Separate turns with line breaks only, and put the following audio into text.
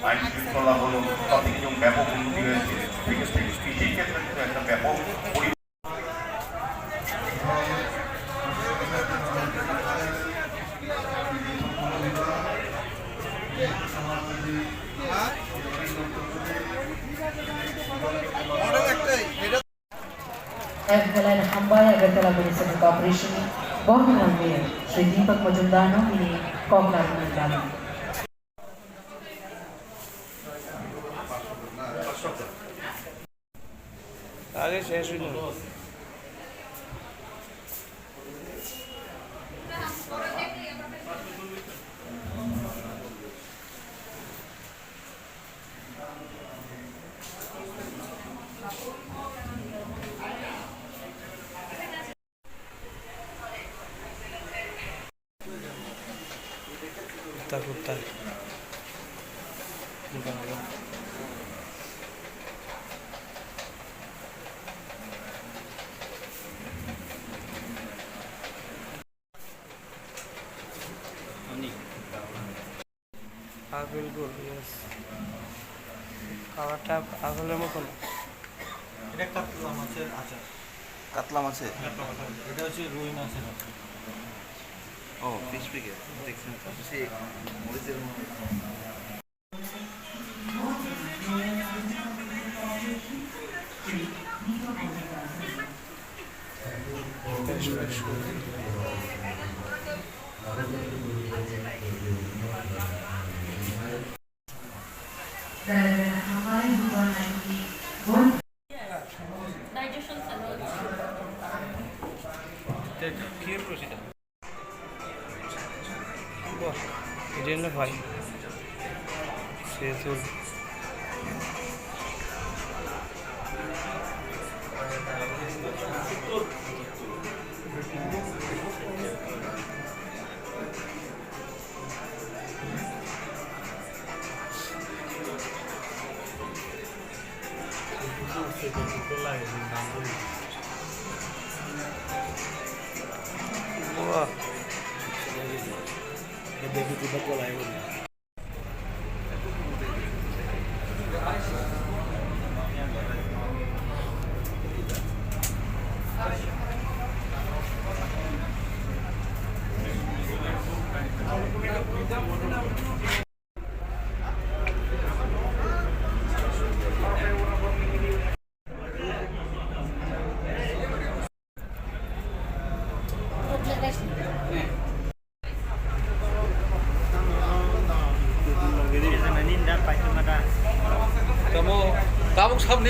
আইন শৃঙ্খলা হলো তাতে কিন্তু ব্যাপক উন্নতি হয়েছে। কৃষির ক্ষেত্রে কিন্তু একটা ব্যাপক
এক বেলায় hambaya Agartala Municipal Corporation Bohemian Mayor Sri Deepak Majumdar ini Kogla Mandala.
आगे शेष कुत्ता আপেল গোল ইয়েস খাবারটা আপেলের মতন।
এটা কাতলা মাছের আচার।
কাতলা মাছে
এটা হচ্ছে রুই মাছের আচার।
ও ফিশ পিকে দেখছেন সেই মরিচের
ভাই সে চল
দেখি তুই কলাই বলি
kamu kamu